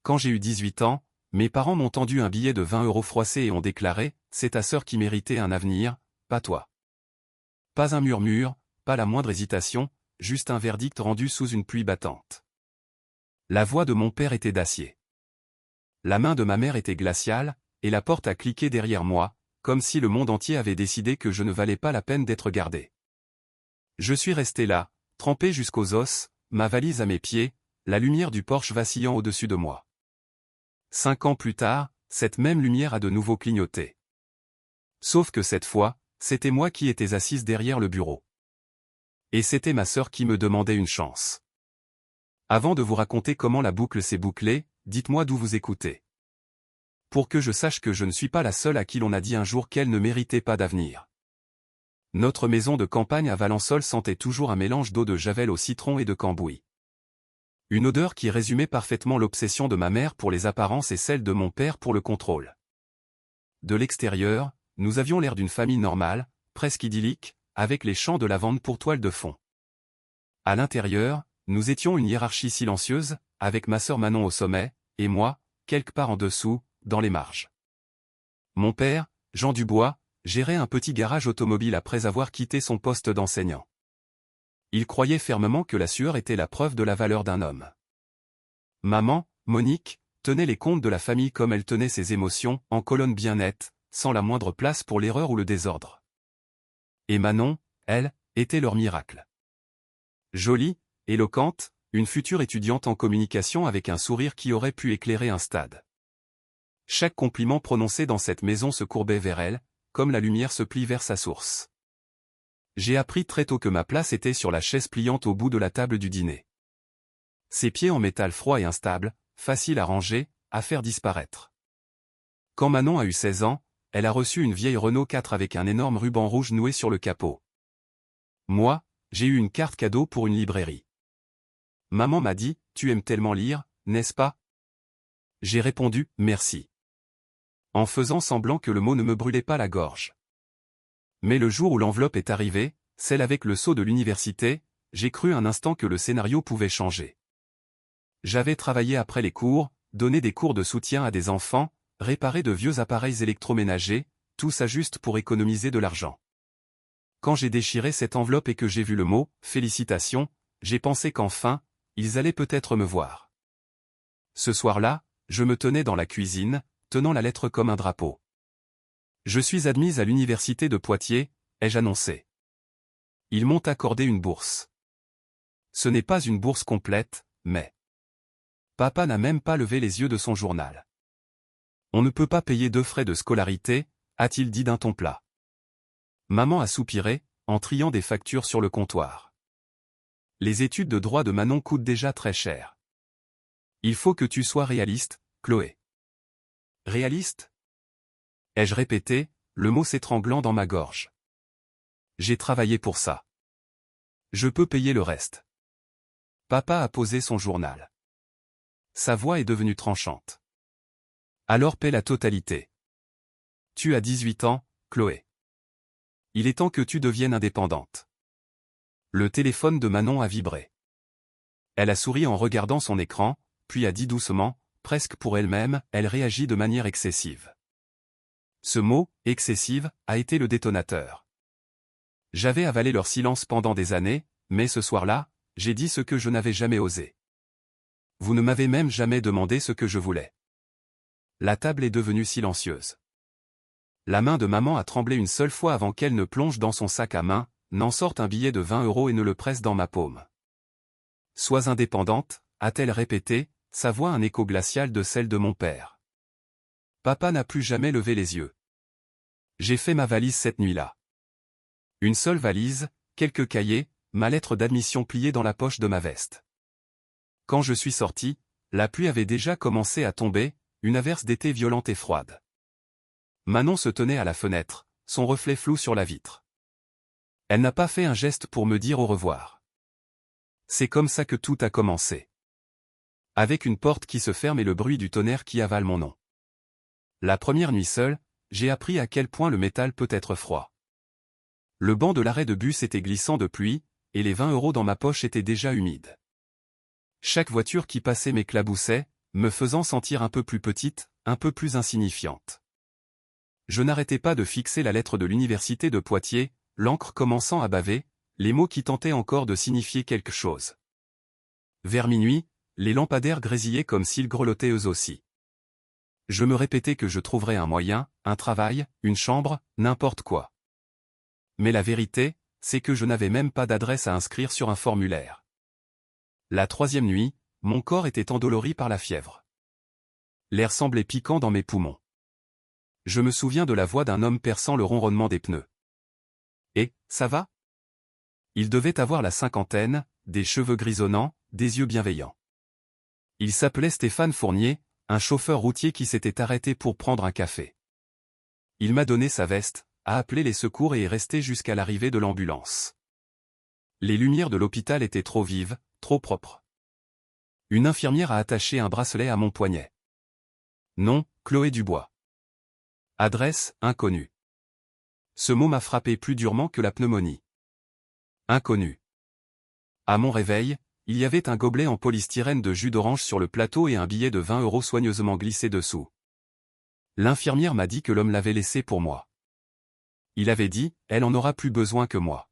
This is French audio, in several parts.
Quand j'ai eu 18 ans, mes parents m'ont tendu un billet de 20 € froissé et ont déclaré « C'est ta sœur qui méritait un avenir, pas toi ». Pas un murmure, pas la moindre hésitation, juste un verdict rendu sous une pluie battante. La voix de mon père était d'acier. La main de ma mère était glaciale, et la porte a cliqué derrière moi, comme si le monde entier avait décidé que je ne valais pas la peine d'être gardé. Je suis resté là, trempé jusqu'aux os, ma valise à mes pieds, la lumière du porche vacillant au-dessus de moi. 5 ans plus tard, cette même lumière a de nouveau clignoté. Sauf que cette fois, c'était moi qui étais assise derrière le bureau. Et c'était ma sœur qui me demandait une chance. Avant de vous raconter comment la boucle s'est bouclée, dites-moi d'où vous écoutez. Pour que je sache que je ne suis pas la seule à qui l'on a dit un jour qu'elle ne méritait pas d'avenir. Notre maison de campagne à Valençol sentait toujours un mélange d'eau de javel au citron et de cambouis. Une odeur qui résumait parfaitement l'obsession de ma mère pour les apparences et celle de mon père pour le contrôle. De l'extérieur, nous avions l'air d'une famille normale, presque idyllique, avec les champs de lavande pour toile de fond. À l'intérieur, nous étions une hiérarchie silencieuse, avec ma sœur Manon au sommet, et moi, quelque part en dessous, dans les marges. Mon père, Jean Dubois, gérait un petit garage automobile après avoir quitté son poste d'enseignant. Il croyait fermement que la sueur était la preuve de la valeur d'un homme. Maman, Monique, tenait les comptes de la famille comme elle tenait ses émotions, en colonnes bien nettes, sans la moindre place pour l'erreur ou le désordre. Et Manon, elle, était leur miracle. Jolie, éloquente, une future étudiante en communication avec un sourire qui aurait pu éclairer un stade. Chaque compliment prononcé dans cette maison se courbait vers elle, comme la lumière se plie vers sa source. J'ai appris très tôt que ma place était sur la chaise pliante au bout de la table du dîner. Ses pieds en métal froid et instable, facile à ranger, à faire disparaître. Quand Manon a eu 16 ans, elle a reçu une vieille Renault 4 avec un énorme ruban rouge noué sur le capot. Moi, j'ai eu une carte cadeau pour une librairie. Maman m'a dit, « Tu aimes tellement lire, n'est-ce pas ?» J'ai répondu, « Merci », en faisant semblant que le mot ne me brûlait pas la gorge. Mais le jour où l'enveloppe est arrivée, celle avec le sceau de l'université, j'ai cru un instant que le scénario pouvait changer. J'avais travaillé après les cours, donné des cours de soutien à des enfants, réparé de vieux appareils électroménagers, tout ça juste pour économiser de l'argent. Quand j'ai déchiré cette enveloppe et que j'ai vu le mot « Félicitations », j'ai pensé qu'enfin, ils allaient peut-être me voir. Ce soir-là, je me tenais dans la cuisine, tenant la lettre comme un drapeau. Je suis admise à l'université de Poitiers, ai-je annoncé. Ils m'ont accordé une bourse. Ce n'est pas une bourse complète, mais... Papa n'a même pas levé les yeux de son journal. On ne peut pas payer 2 frais de scolarité, a-t-il dit d'un ton plat. Maman a soupiré, en triant des factures sur le comptoir. Les études de droit de Manon coûtent déjà très cher. Il faut que tu sois réaliste, Chloé. Réaliste ? Ai-je répété, le mot s'étranglant dans ma gorge. J'ai travaillé pour ça. Je peux payer le reste. Papa a posé son journal. Sa voix est devenue tranchante. Alors paie la totalité. Tu as 18 ans, Chloé. Il est temps que tu deviennes indépendante. Le téléphone de Manon a vibré. Elle a souri en regardant son écran, puis a dit doucement, presque pour elle-même, elle réagit de manière excessive. Ce mot, excessive, a été le détonateur. J'avais avalé leur silence pendant des années, mais ce soir-là, j'ai dit ce que je n'avais jamais osé. Vous ne m'avez même jamais demandé ce que je voulais. La table est devenue silencieuse. La main de maman a tremblé une seule fois avant qu'elle ne plonge dans son sac à main, n'en sorte un billet de 20 € et ne le presse dans ma paume. Sois indépendante, a-t-elle répété, sa voix un écho glacial de celle de mon père. Papa n'a plus jamais levé les yeux. J'ai fait ma valise cette nuit-là. Une seule valise, quelques cahiers, ma lettre d'admission pliée dans la poche de ma veste. Quand je suis sorti, la pluie avait déjà commencé à tomber, une averse d'été violente et froide. Manon se tenait à la fenêtre, son reflet flou sur la vitre. Elle n'a pas fait un geste pour me dire au revoir. C'est comme ça que tout a commencé. Avec une porte qui se ferme et le bruit du tonnerre qui avale mon nom. La première nuit seule, j'ai appris à quel point le métal peut être froid. Le banc de l'arrêt de bus était glissant de pluie, et les 20 € dans ma poche étaient déjà humides. Chaque voiture qui passait m'éclaboussait, me faisant sentir un peu plus petite, un peu plus insignifiante. Je n'arrêtais pas de fixer la lettre de l'université de Poitiers, l'encre commençant à baver, les mots qui tentaient encore de signifier quelque chose. Vers minuit, les lampadaires grésillaient comme s'ils grelottaient eux aussi. Je me répétais que je trouverais un moyen, un travail, une chambre, n'importe quoi. Mais la vérité, c'est que je n'avais même pas d'adresse à inscrire sur un formulaire. La troisième nuit, mon corps était endolori par la fièvre. L'air semblait piquant dans mes poumons. Je me souviens de la voix d'un homme perçant le ronronnement des pneus. « Et, ça va ?» Il devait avoir la cinquantaine, des cheveux grisonnants, des yeux bienveillants. Il s'appelait Stéphane Fournier, un chauffeur routier qui s'était arrêté pour prendre un café. Il m'a donné sa veste, a appelé les secours et est resté jusqu'à l'arrivée de l'ambulance. Les lumières de l'hôpital étaient trop vives, trop propres. Une infirmière a attaché un bracelet à mon poignet. Nom, Chloé Dubois. Adresse, inconnue. Ce mot m'a frappé plus durement que la pneumonie. Inconnu. À mon réveil, il y avait un gobelet en polystyrène de jus d'orange sur le plateau et un billet de 20 € soigneusement glissé dessous. L'infirmière m'a dit que l'homme l'avait laissé pour moi. Il avait dit, elle en aura plus besoin que moi.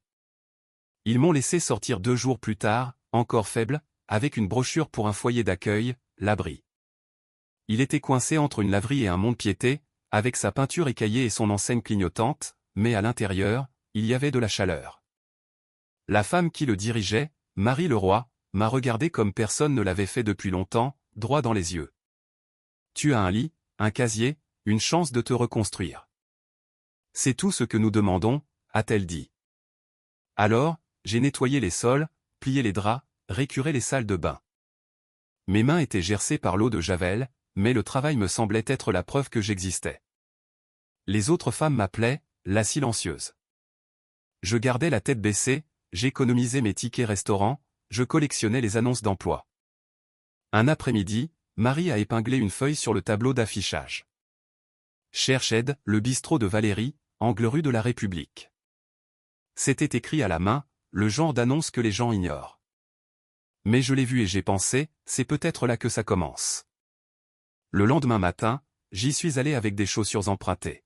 Ils m'ont laissé sortir 2 jours plus tard, encore faible, avec une brochure pour un foyer d'accueil, l'abri. Il était coincé entre une laverie et un mont-de-piété, avec sa peinture écaillée et son enseigne clignotante, mais à l'intérieur, il y avait de la chaleur. La femme qui le dirigeait, Marie Leroy, m'a regardé comme personne ne l'avait fait depuis longtemps, droit dans les yeux. « Tu as un lit, un casier, une chance de te reconstruire. C'est tout ce que nous demandons, a-t-elle dit. Alors, j'ai nettoyé les sols, plié les draps, récuré les salles de bain. Mes mains étaient gercées par l'eau de Javel, mais le travail me semblait être la preuve que j'existais. Les autres femmes m'appelaient « la silencieuse ». Je gardais la tête baissée, j'économisais mes tickets restaurants, je collectionnais les annonces d'emploi. Un après-midi, Marie a épinglé une feuille sur le tableau d'affichage. Cherche aide, le bistrot de Valérie, angle rue de la République. C'était écrit à la main, le genre d'annonce que les gens ignorent. Mais je l'ai vu et j'ai pensé, c'est peut-être là que ça commence. Le lendemain matin, j'y suis allé avec des chaussures empruntées.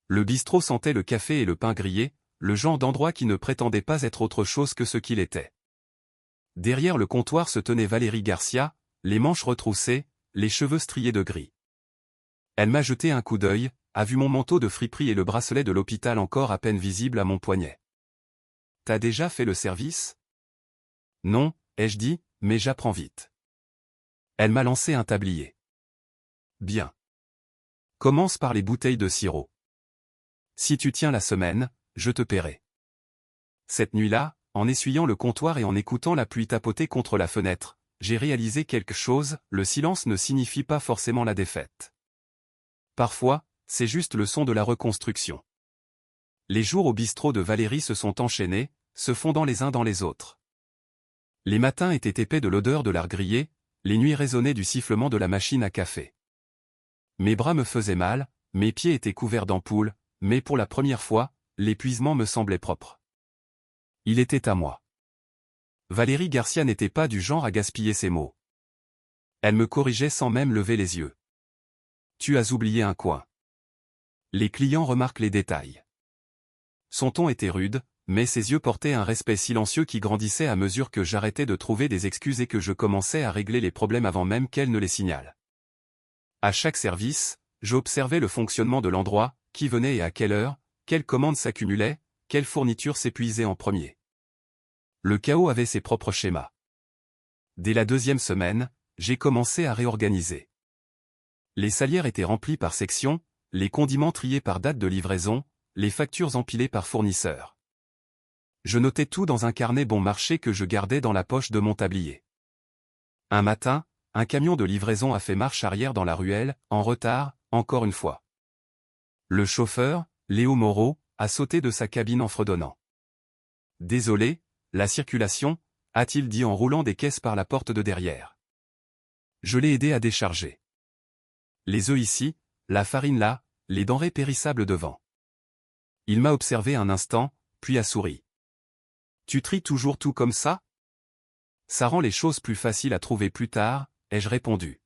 Le bistrot sentait le café et le pain grillé, le genre d'endroit qui ne prétendait pas être autre chose que ce qu'il était. Derrière le comptoir se tenait Valérie Garcia, les manches retroussées, les cheveux striés de gris. Elle m'a jeté un coup d'œil, a vu mon manteau de friperie et le bracelet de l'hôpital encore à peine visible à mon poignet. « T'as déjà fait le service ? » « Non, ai-je dit, mais j'apprends vite. » Elle m'a lancé un tablier. « Bien. Commence par les bouteilles de sirop. Si tu tiens la semaine, je te paierai. » Cette nuit-là, en essuyant le comptoir et en écoutant la pluie tapoter contre la fenêtre, j'ai réalisé quelque chose, le silence ne signifie pas forcément la défaite. Parfois, c'est juste le son de la reconstruction. Les jours au bistrot de Valérie se sont enchaînés, se fondant les uns dans les autres. Les matins étaient épais de l'odeur de lard grillé, les nuits résonnaient du sifflement de la machine à café. Mes bras me faisaient mal, mes pieds étaient couverts d'ampoules, mais pour la première fois, l'épuisement me semblait propre. Il était à moi. Valérie Garcia n'était pas du genre à gaspiller ses mots. Elle me corrigeait sans même lever les yeux. « Tu as oublié un coin. » Les clients remarquent les détails. Son ton était rude, mais ses yeux portaient un respect silencieux qui grandissait à mesure que j'arrêtais de trouver des excuses et que je commençais à régler les problèmes avant même qu'elle ne les signale. À chaque service, j'observais le fonctionnement de l'endroit, qui venait et à quelle heure, quelles commandes s'accumulaient, quelle fourniture s'épuisait en premier. Le chaos avait ses propres schémas. Dès la 2e semaine, j'ai commencé à réorganiser. Les salières étaient remplies par section, les condiments triés par date de livraison, les factures empilées par fournisseur. Je notais tout dans un carnet bon marché que je gardais dans la poche de mon tablier. Un matin, un camion de livraison a fait marche arrière dans la ruelle, en retard, encore une fois. Le chauffeur, Léo Moreau, a sauté de sa cabine en fredonnant. « Désolé, la circulation », a-t-il dit en roulant des caisses par la porte de derrière. Je l'ai aidé à décharger. Les œufs ici, la farine là, les denrées périssables devant. Il m'a observé un instant, puis a souri. « Tu tries toujours tout comme ça ? Ça rend les choses plus faciles à trouver plus tard, ai-je répondu.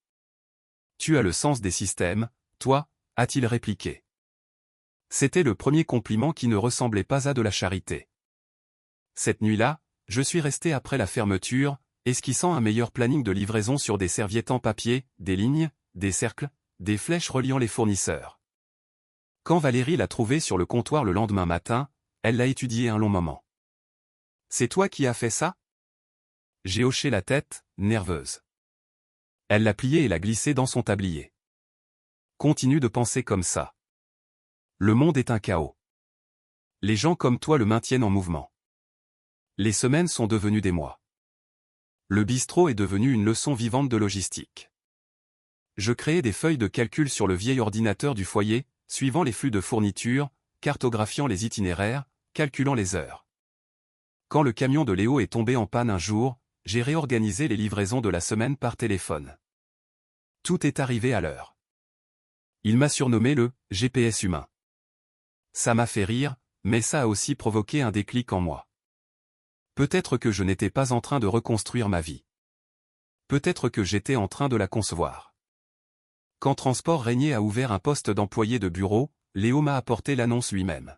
Tu as le sens des systèmes, toi, a-t-il répliqué. C'était le premier compliment qui ne ressemblait pas à de la charité. Cette nuit-là, je suis resté après la fermeture, esquissant un meilleur planning de livraison sur des serviettes en papier, des lignes, des cercles, des flèches reliant les fournisseurs. Quand Valérie l'a trouvé sur le comptoir le lendemain matin, elle l'a étudié un long moment. « C'est toi qui as fait ça ?» J'ai hoché la tête, nerveuse. Elle l'a plié et l'a glissé dans son tablier. Continue de penser comme ça. Le monde est un chaos. Les gens comme toi le maintiennent en mouvement. Les semaines sont devenues des mois. Le bistrot est devenu une leçon vivante de logistique. Je créais des feuilles de calcul sur le vieil ordinateur du foyer, suivant les flux de fournitures, cartographiant les itinéraires, calculant les heures. Quand le camion de Léo est tombé en panne un jour, j'ai réorganisé les livraisons de la semaine par téléphone. Tout est arrivé à l'heure. Il m'a surnommé le « GPS humain ». Ça m'a fait rire, mais ça a aussi provoqué un déclic en moi. Peut-être que je n'étais pas en train de reconstruire ma vie. Peut-être que j'étais en train de la concevoir. Quand Transport Régnier a ouvert un poste d'employé de bureau, Léo m'a apporté l'annonce lui-même.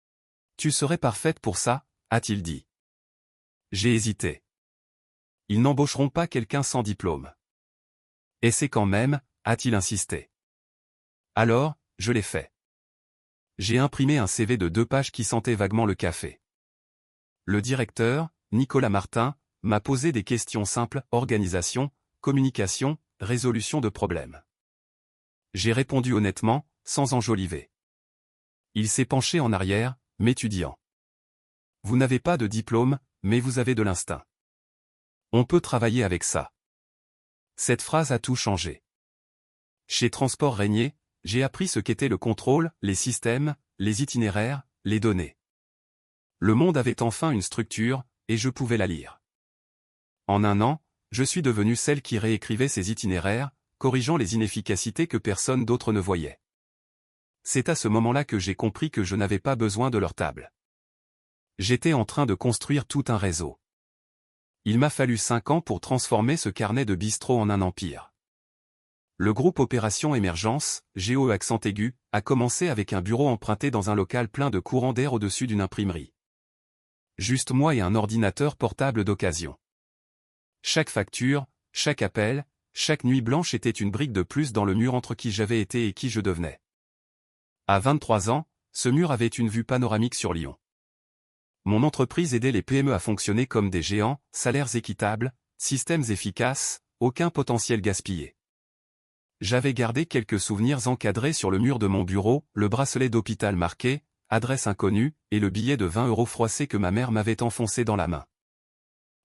« Tu serais parfaite pour ça », a-t-il dit. J'ai hésité. Ils n'embaucheront pas quelqu'un sans diplôme. Et c'est quand même, a-t-il insisté. Alors, je l'ai fait. J'ai imprimé un CV de 2 pages qui sentait vaguement le café. Le directeur, Nicolas Martin, m'a posé des questions simples, organisation, communication, résolution de problèmes. J'ai répondu honnêtement, sans enjoliver. Il s'est penché en arrière, m'étudiant. Vous n'avez pas de diplôme, mais vous avez de l'instinct. On peut travailler avec ça. Cette phrase a tout changé. Chez Transport Régnier, j'ai appris ce qu'était le contrôle, les systèmes, les itinéraires, les données. Le monde avait enfin une structure, et je pouvais la lire. En un an, je suis devenu celle qui réécrivait ces itinéraires, corrigeant les inefficacités que personne d'autre ne voyait. C'est à ce moment-là que j'ai compris que je n'avais pas besoin de leur table. J'étais en train de construire tout un réseau. Il m'a fallu 5 ans pour transformer ce carnet de bistrot en un empire. Le groupe Opération Émergence, GOE accent aigu, a commencé avec un bureau emprunté dans un local plein de courants d'air au-dessus d'une imprimerie. Juste moi et un ordinateur portable d'occasion. Chaque facture, chaque appel, chaque nuit blanche était une brique de plus dans le mur entre qui j'avais été et qui je devenais. À 23 ans, ce mur avait une vue panoramique sur Lyon. Mon entreprise aidait les PME à fonctionner comme des géants, salaires équitables, systèmes efficaces, aucun potentiel gaspillé. J'avais gardé quelques souvenirs encadrés sur le mur de mon bureau, le bracelet d'hôpital marqué « Adresse inconnue » et le billet de 20 € froissé que ma mère m'avait enfoncé dans la main.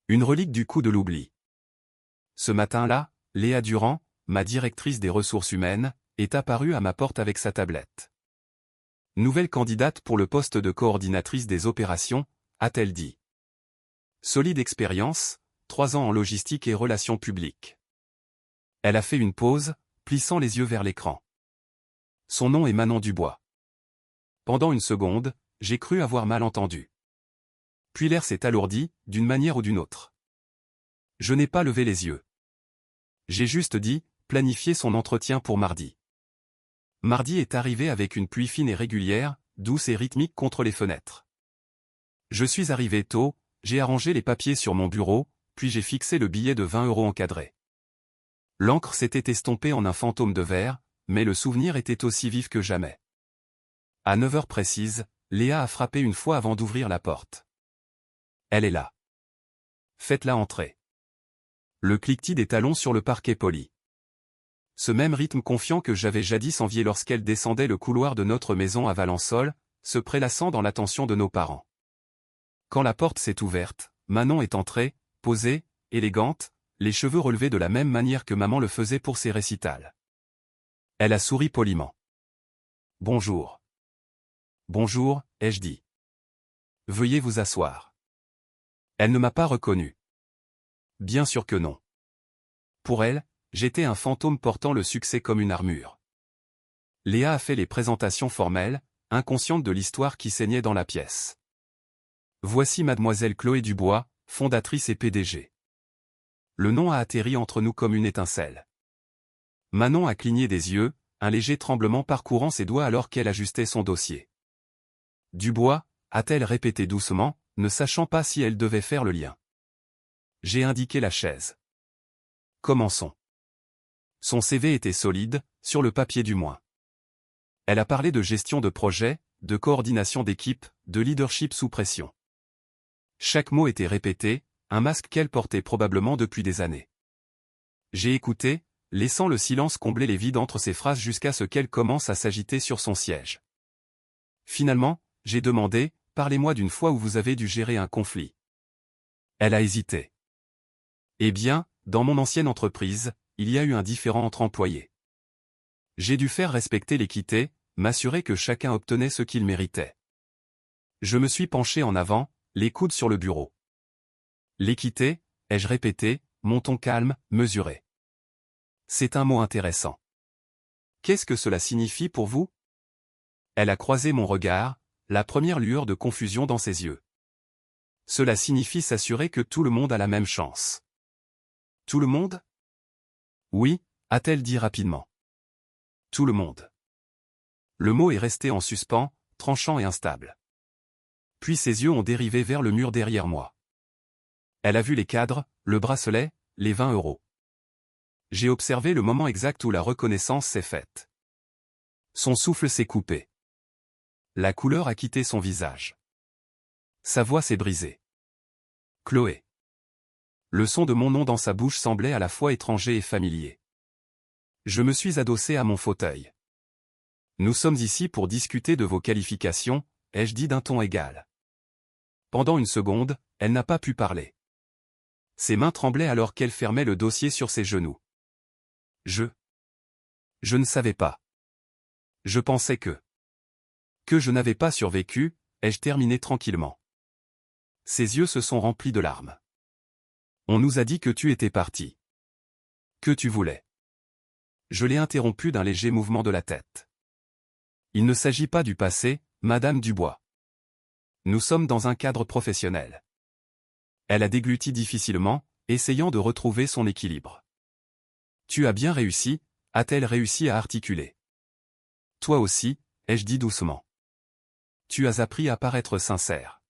Une relique du coup de l'oubli. Ce matin-là, Léa Durand, ma directrice des ressources humaines, est apparue à ma porte avec sa tablette. Nouvelle candidate pour le poste de coordinatrice des opérations, a-t-elle dit. Solide expérience, 3 ans en logistique et relations publiques. Elle a fait une pause, plissant les yeux vers l'écran. Son nom est Manon Dubois. Pendant une seconde, j'ai cru avoir mal entendu. Puis l'air s'est alourdi, d'une manière ou d'une autre. Je n'ai pas levé les yeux. J'ai juste dit, planifier son entretien pour mardi. Mardi est arrivé avec une pluie fine et régulière, douce et rythmique contre les fenêtres. Je suis arrivé tôt, j'ai arrangé les papiers sur mon bureau, puis j'ai fixé le billet de 20 € encadré. L'encre s'était estompée en un fantôme de verre, mais le souvenir était aussi vif que jamais. À 9 heures précises, Léa a frappé une fois avant d'ouvrir la porte. Elle est là. Faites-la entrer. Le cliquetis des talons sur le parquet poli. Ce même rythme confiant que j'avais jadis envié lorsqu'elle descendait le couloir de notre maison à Valençol, se prélassant dans l'attention de nos parents. Quand la porte s'est ouverte, Manon est entrée, posée, élégante, les cheveux relevés de la même manière que maman le faisait pour ses récitals. Elle a souri poliment. « Bonjour. »« Bonjour », ai-je dit. « Veuillez vous asseoir. » Elle ne m'a pas reconnu. Bien sûr que non. Pour elle, j'étais un fantôme portant le succès comme une armure. Léa a fait les présentations formelles, inconsciente de l'histoire qui saignait dans la pièce. Voici mademoiselle Chloé Dubois, fondatrice et PDG. Le nom a atterri entre nous comme une étincelle. Manon a cligné des yeux, un léger tremblement parcourant ses doigts alors qu'elle ajustait son dossier. Dubois, a-t-elle répété doucement, ne sachant pas si elle devait faire le lien. J'ai indiqué la chaise. Commençons. Son CV était solide, sur le papier du moins. Elle a parlé de gestion de projet, de coordination d'équipe, de leadership sous pression. Chaque mot était répété, un masque qu'elle portait probablement depuis des années. J'ai écouté, laissant le silence combler les vides entre ses phrases jusqu'à ce qu'elle commence à s'agiter sur son siège. Finalement, j'ai demandé, parlez-moi d'une fois où vous avez dû gérer un conflit. Elle a hésité. Eh bien, dans mon ancienne entreprise, il y a eu un différend entre employés. J'ai dû faire respecter l'équité, m'assurer que chacun obtenait ce qu'il méritait. Je me suis penché en avant, les coudes sur le bureau. L'équité, ai-je répété, mon ton calme, mesuré. C'est un mot intéressant. Qu'est-ce que cela signifie pour vous? Elle a croisé mon regard, la première lueur de confusion dans ses yeux. Cela signifie s'assurer que tout le monde a la même chance. Tout le monde? Oui, a-t-elle dit rapidement. Tout le monde. Le mot est resté en suspens, tranchant et instable. Puis ses yeux ont dérivé vers le mur derrière moi. Elle a vu les cadres, le bracelet, les 20 euros. J'ai observé le moment exact où la reconnaissance s'est faite. Son souffle s'est coupé. La couleur a quitté son visage. Sa voix s'est brisée. Chloé. Le son de mon nom dans sa bouche semblait à la fois étranger et familier. Je me suis adossé à mon fauteuil. Nous sommes ici pour discuter de vos qualifications, ai-je dit d'un ton égal. Pendant une seconde, elle n'a pas pu parler. Ses mains tremblaient alors qu'elle fermait le dossier sur ses genoux. Je ne savais pas. Je pensais que je n'avais pas survécu, ai-je terminé tranquillement. Ses yeux se sont remplis de larmes. On nous a dit que tu étais parti. Que tu voulais. Je l'ai interrompu d'un léger mouvement de la tête. Il ne s'agit pas du passé, Madame Dubois. Nous sommes dans un cadre professionnel. Elle a dégluti difficilement, essayant de retrouver son équilibre. Tu as bien réussi, a-t-elle réussi à articuler. Toi aussi, ai-je dit doucement. Tu as appris à paraître sincère.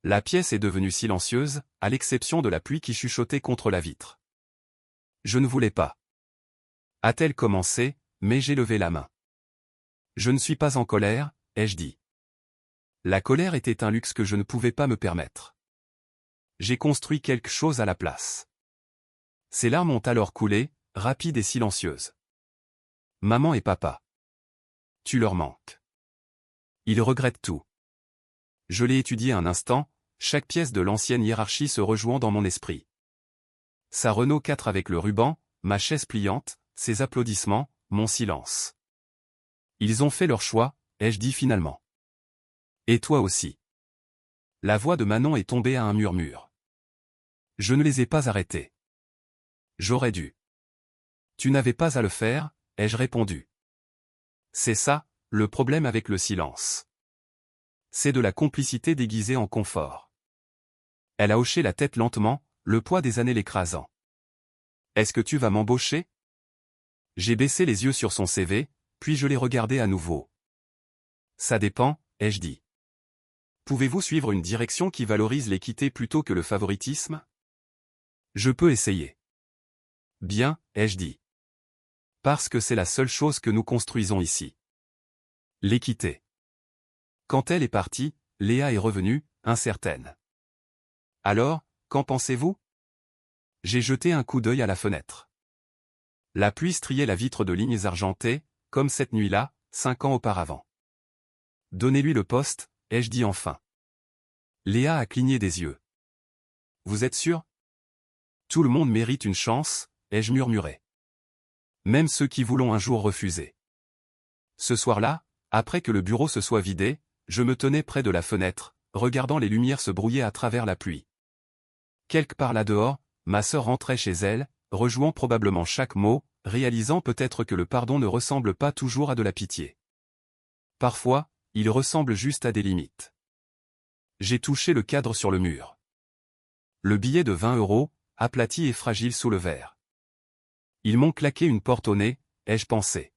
La pièce est devenue silencieuse, à l'exception de la pluie qui chuchotait contre la vitre. Je ne voulais pas. A-t-elle commencé, mais j'ai levé la main. Je ne suis pas en colère, ai-je dit. La colère était un luxe que je ne pouvais pas me permettre. J'ai construit quelque chose à la place. Ses larmes ont alors coulé, rapides et silencieuses. Maman et papa. Tu leur manques. Ils regrettent tout. Je l'ai étudié un instant, chaque pièce de l'ancienne hiérarchie se rejoignant dans mon esprit. Sa Renault 4 avec le ruban, ma chaise pliante, ses applaudissements, mon silence. Ils ont fait leur choix, ai-je dit finalement. Et toi aussi. La voix de Manon est tombée à un murmure. Je ne les ai pas arrêtés. J'aurais dû. Tu n'avais pas à le faire, ai-je répondu. C'est ça, le problème avec le silence. C'est de la complicité déguisée en confort. Elle a hoché la tête lentement, le poids des années l'écrasant. Est-ce que tu vas m'embaucher? J'ai baissé les yeux sur son CV, puis je l'ai regardé à nouveau. Ça dépend, ai-je dit. Pouvez-vous suivre une direction qui valorise l'équité plutôt que le favoritisme? Je peux essayer. Bien, ai-je dit. Parce que c'est la seule chose que nous construisons ici. L'équité. Quand elle est partie, Léa est revenue, incertaine. Alors, qu'en pensez-vous? J'ai jeté un coup d'œil à la fenêtre. La pluie striait la vitre de lignes argentées, comme cette nuit-là, 5 ans auparavant. Donnez-lui le poste, ai-je dit enfin. Léa a cligné des yeux. Vous êtes sûr? Tout le monde mérite une chance, ai-je murmuré. Même ceux qui voulons un jour refuser. Ce soir-là, après que le bureau se soit vidé, je me tenais près de la fenêtre, regardant les lumières se brouiller à travers la pluie. Quelque part là-dehors, ma sœur rentrait chez elle, rejouant probablement chaque mot, réalisant peut-être que le pardon ne ressemble pas toujours à de la pitié. Parfois, il ressemble juste à des limites. J'ai touché le cadre sur le mur. Le billet de 20 euros, aplati et fragile sous le verre. Ils m'ont claqué une porte au nez, ai-je pensé.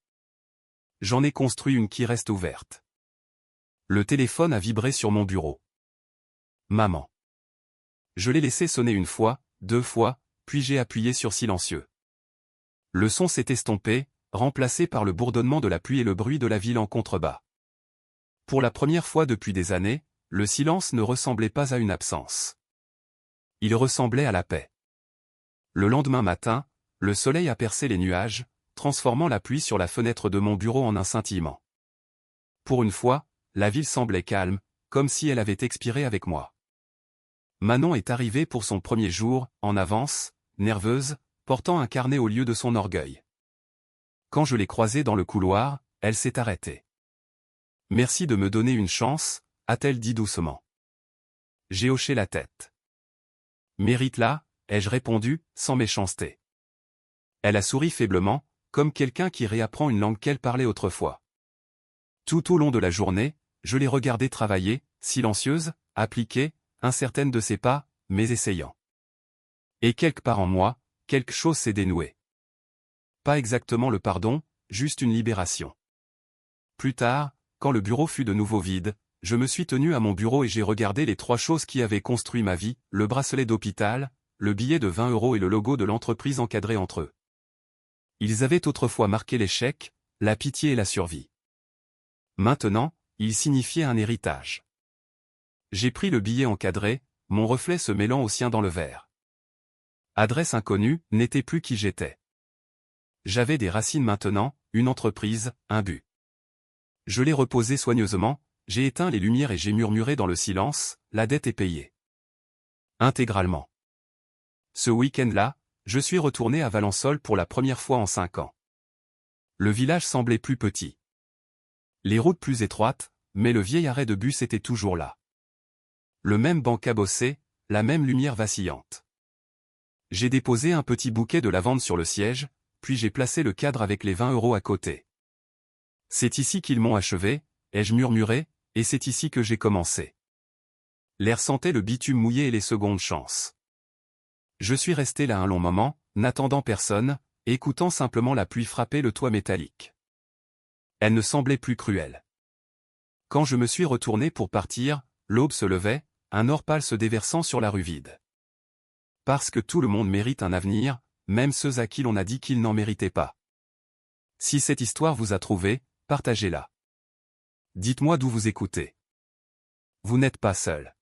J'en ai construit une qui reste ouverte. Le téléphone a vibré sur mon bureau. Maman. Je l'ai laissé sonner une fois, 2 fois, puis j'ai appuyé sur silencieux. Le son s'est estompé, remplacé par le bourdonnement de la pluie et le bruit de la ville en contrebas. Pour la première fois depuis des années, le silence ne ressemblait pas à une absence. Il ressemblait à la paix. Le lendemain matin, le soleil a percé les nuages, transformant la pluie sur la fenêtre de mon bureau en un scintillement. Pour une fois, la ville semblait calme, comme si elle avait expiré avec moi. Manon est arrivée pour son premier jour, en avance, nerveuse, portant un carnet au lieu de son orgueil. Quand je l'ai croisée dans le couloir, elle s'est arrêtée. « Merci de me donner une chance », a-t-elle dit doucement. J'ai hoché la tête. « Mérite-la », ai-je répondu, sans méchanceté. Elle a souri faiblement, comme quelqu'un qui réapprend une langue qu'elle parlait autrefois. Tout au long de la journée, je l'ai regardée travailler, silencieuse, appliquée, incertaine de ses pas, mais essayant. Et quelque part en moi, quelque chose s'est dénoué. Pas exactement le pardon, juste une libération. Plus tard, quand le bureau fut de nouveau vide, je me suis tenu à mon bureau et j'ai regardé les 3 choses qui avaient construit ma vie, le bracelet d'hôpital, le billet de 20 € et le logo de l'entreprise encadré entre eux. Ils avaient autrefois marqué l'échec, la pitié et la survie. Maintenant, ils signifiaient un héritage. J'ai pris le billet encadré, mon reflet se mêlant au sien dans le verre. Adresse inconnue, n'était plus qui j'étais. J'avais des racines maintenant, une entreprise, un but. Je l'ai reposé soigneusement, j'ai éteint les lumières et j'ai murmuré dans le silence, la dette est payée. Intégralement. Ce week-end-là, je suis retourné à Valençol pour la première fois en 5 ans. Le village semblait plus petit. Les routes plus étroites, mais le vieil arrêt de bus était toujours là. Le même banc cabossé, la même lumière vacillante. J'ai déposé un petit bouquet de lavande sur le siège, puis j'ai placé le cadre avec les 20 € à côté. C'est ici qu'ils m'ont achevé, ai-je murmuré, et c'est ici que j'ai commencé. L'air sentait le bitume mouillé et les secondes chances. Je suis resté là un long moment, n'attendant personne, écoutant simplement la pluie frapper le toit métallique. Elle ne semblait plus cruelle. Quand je me suis retourné pour partir, l'aube se levait, un or pâle se déversant sur la rue vide. Parce que tout le monde mérite un avenir, même ceux à qui l'on a dit qu'ils n'en méritaient pas. Si cette histoire vous a trouvé, partagez-la. Dites-moi d'où vous écoutez. Vous n'êtes pas seul.